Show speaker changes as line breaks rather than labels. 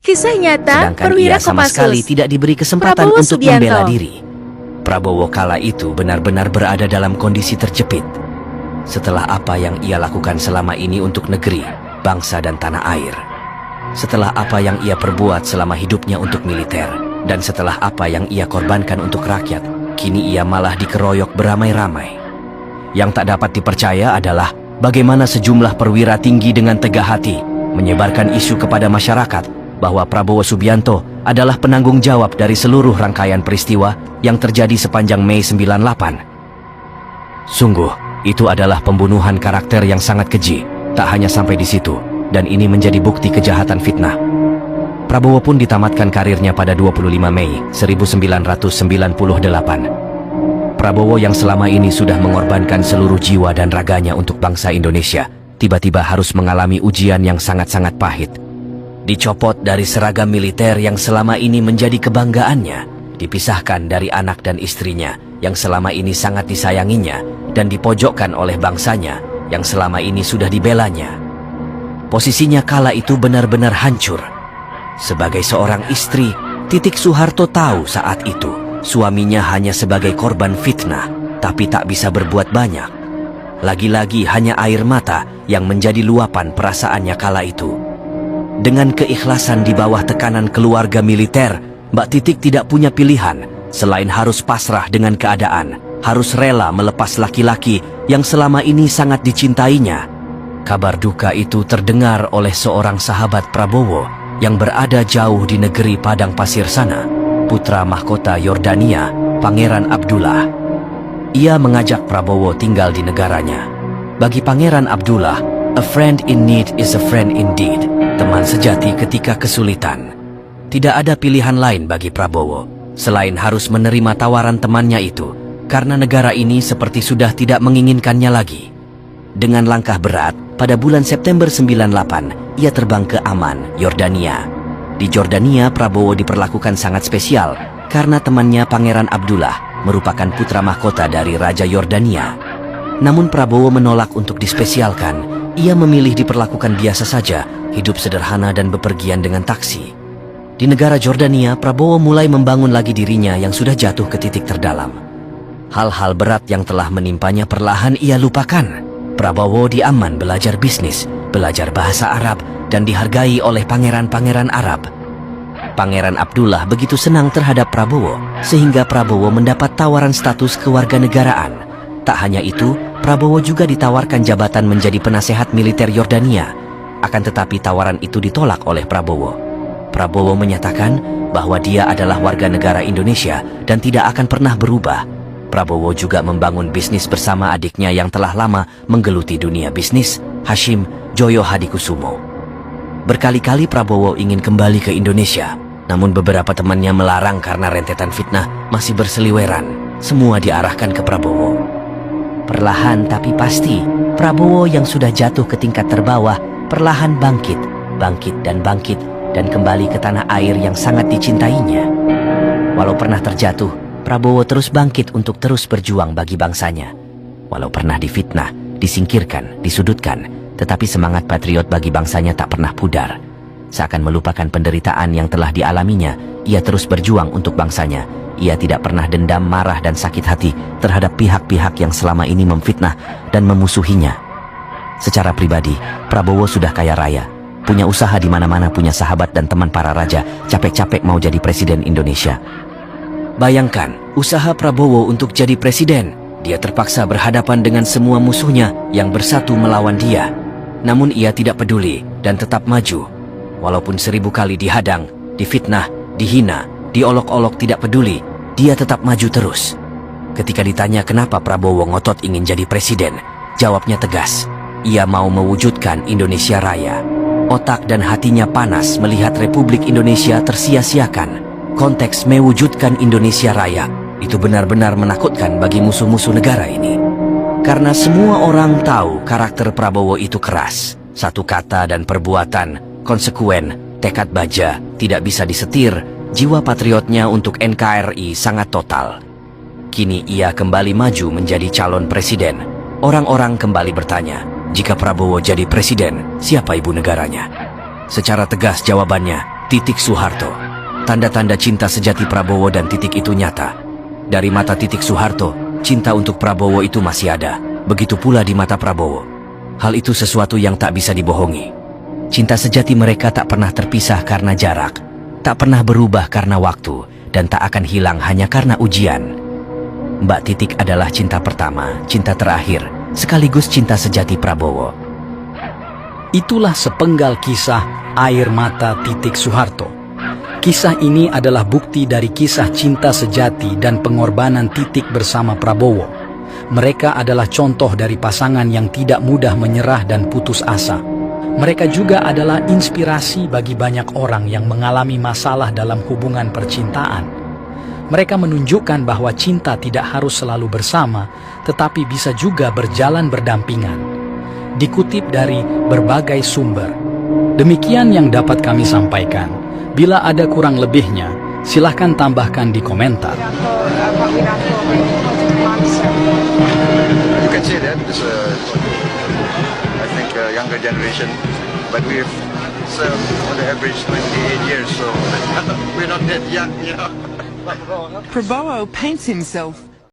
Kisah nyata
Sedangkan
perwira
ia sama sekali
Kopassus.
tidak diberi kesempatan
Prabowo
untuk
Subianto.
membela diri. Prabowo kala itu benar-benar berada dalam kondisi terjepit. Setelah apa yang ia lakukan selama ini untuk negeri, bangsa dan tanah air. Setelah apa yang ia perbuat selama hidupnya untuk militer, dan setelah apa yang ia korbankan untuk rakyat, kini ia malah dikeroyok beramai-ramai. Yang tak dapat dipercaya adalah bagaimana sejumlah perwira tinggi dengan tegak hati menyebarkan isu kepada masyarakat bahwa Prabowo Subianto adalah penanggung jawab dari seluruh rangkaian peristiwa yang terjadi sepanjang Mei 98. Sungguh, itu adalah pembunuhan karakter yang sangat keji. Tak hanya sampai di situ, dan ini menjadi bukti kejahatan fitnah. Prabowo pun ditamatkan karirnya pada 25 Mei 1998. Prabowo yang selama ini sudah mengorbankan seluruh jiwa dan raganya untuk bangsa Indonesia, tiba-tiba harus mengalami ujian yang sangat-sangat pahit. Dicopot dari seragam militer yang selama ini menjadi kebanggaannya, dipisahkan dari anak dan istrinya yang selama ini sangat disayanginya, dan dipojokkan oleh bangsanya yang selama ini sudah dibelanya. Posisinya kala itu benar-benar hancur. Sebagai seorang istri, Titik Soeharto tahu saat itu suaminya hanya sebagai korban fitnah, tapi tak bisa berbuat banyak. Lagi-lagi hanya air mata yang menjadi luapan perasaannya kala itu. Dengan keikhlasan di bawah tekanan keluarga militer, Mbak Titik tidak punya pilihan selain harus pasrah dengan keadaan, harus rela melepas laki-laki yang selama ini sangat dicintainya. Kabar duka itu terdengar oleh seorang sahabat Prabowo yang berada jauh di negeri Padang Pasir sana, putra mahkota Yordania, Pangeran Abdullah. Ia mengajak Prabowo tinggal di negaranya. Bagi Pangeran Abdullah, a friend in need is a friend indeed. Teman sejati ketika kesulitan. Tidak ada pilihan lain bagi Prabowo selain harus menerima tawaran temannya itu, karena negara ini seperti sudah tidak menginginkannya lagi. Dengan langkah berat, pada bulan September 98, ia terbang ke Amman, Yordania. Di Jordania, Prabowo diperlakukan sangat spesial karena temannya Pangeran Abdullah merupakan putra mahkota dari Raja Yordania. Namun Prabowo menolak untuk dispesialkan. Ia memilih diperlakukan biasa saja, hidup sederhana dan bepergian dengan taksi. Di negara Jordania, Prabowo mulai membangun lagi dirinya yang sudah jatuh ke titik terdalam. Hal-hal berat yang telah menimpanya perlahan ia lupakan. Prabowo di Amman belajar bisnis, belajar bahasa Arab, dan dihargai oleh pangeran-pangeran Arab. Pangeran Abdullah begitu senang terhadap Prabowo, sehingga Prabowo mendapat tawaran status kewarganegaraan. Tak hanya itu, Prabowo juga ditawarkan jabatan menjadi penasehat militer Yordania. Akan tetapi tawaran itu ditolak oleh Prabowo. Prabowo menyatakan bahwa dia adalah warga negara Indonesia dan tidak akan pernah berubah. Prabowo juga membangun bisnis bersama adiknya yang telah lama menggeluti dunia bisnis, Hashim Joyo Hadikusumo. Berkali-kali Prabowo ingin kembali ke Indonesia, namun beberapa temannya melarang karena rentetan fitnah masih berseliweran. Semua diarahkan ke Prabowo. Perlahan tapi pasti, Prabowo yang sudah jatuh ke tingkat terbawah perlahan bangkit dan kembali ke tanah air yang sangat dicintainya. Walau pernah terjatuh, Prabowo terus bangkit untuk terus berjuang bagi bangsanya. Walau pernah difitnah, disingkirkan, disudutkan, tetapi semangat patriot bagi bangsanya tak pernah pudar. Seakan melupakan penderitaan yang telah dialaminya, ia terus berjuang untuk bangsanya. Ia tidak pernah dendam, marah, dan sakit hati terhadap pihak-pihak yang selama ini memfitnah dan memusuhinya. Secara pribadi, Prabowo sudah kaya raya, punya usaha di mana-mana, punya sahabat dan teman para raja, capek-capek mau jadi presiden Indonesia. Bayangkan, usaha Prabowo untuk jadi presiden. Dia terpaksa berhadapan dengan semua musuhnya yang bersatu melawan dia. Namun ia tidak peduli dan tetap maju. Walaupun 1000 kali dihadang, difitnah, dihina, diolok-olok, tidak peduli, dia tetap maju terus. Ketika ditanya kenapa Prabowo ngotot ingin jadi presiden, jawabnya tegas. Ia mau mewujudkan Indonesia Raya. Otak dan hatinya panas melihat Republik Indonesia tersia-siakan. Konteks mewujudkan Indonesia Raya itu benar-benar menakutkan bagi musuh-musuh negara ini. Karena semua orang tahu karakter Prabowo itu keras. Satu kata dan perbuatan, konsekuen, tekad baja, tidak bisa disetir. Jiwa patriotnya untuk NKRI sangat total. Kini ia kembali maju menjadi calon presiden. Orang-orang kembali bertanya, jika Prabowo jadi presiden, siapa ibu negaranya? Secara tegas jawabannya, Titik Soeharto. Tanda-tanda cinta sejati Prabowo dan Titik itu nyata. Dari mata Titik Soeharto, cinta untuk Prabowo itu masih ada. Begitu pula di mata Prabowo. Hal itu sesuatu yang tak bisa dibohongi. Cinta sejati mereka tak pernah terpisah karena jarak, tak pernah berubah karena waktu, dan tak akan hilang hanya karena ujian. Mbak Titik adalah cinta pertama, cinta terakhir, sekaligus cinta sejati Prabowo.
Itulah sepenggal kisah air mata Titik Soeharto. Kisah ini adalah bukti dari kisah cinta sejati dan pengorbanan Titik bersama Prabowo. Mereka adalah contoh dari pasangan yang tidak mudah menyerah dan putus asa. Mereka juga adalah inspirasi bagi banyak orang yang mengalami masalah dalam hubungan percintaan. Mereka menunjukkan bahwa cinta tidak harus selalu bersama, tetapi bisa juga berjalan berdampingan. Dikutip dari berbagai sumber. Demikian yang dapat kami sampaikan. Bila ada kurang lebihnya, silahkan tambahkan di komentar.
You can say that there's I think a younger generation, but we've served on the average 28 years, so we're not that young, you know.
Prabowo paints himself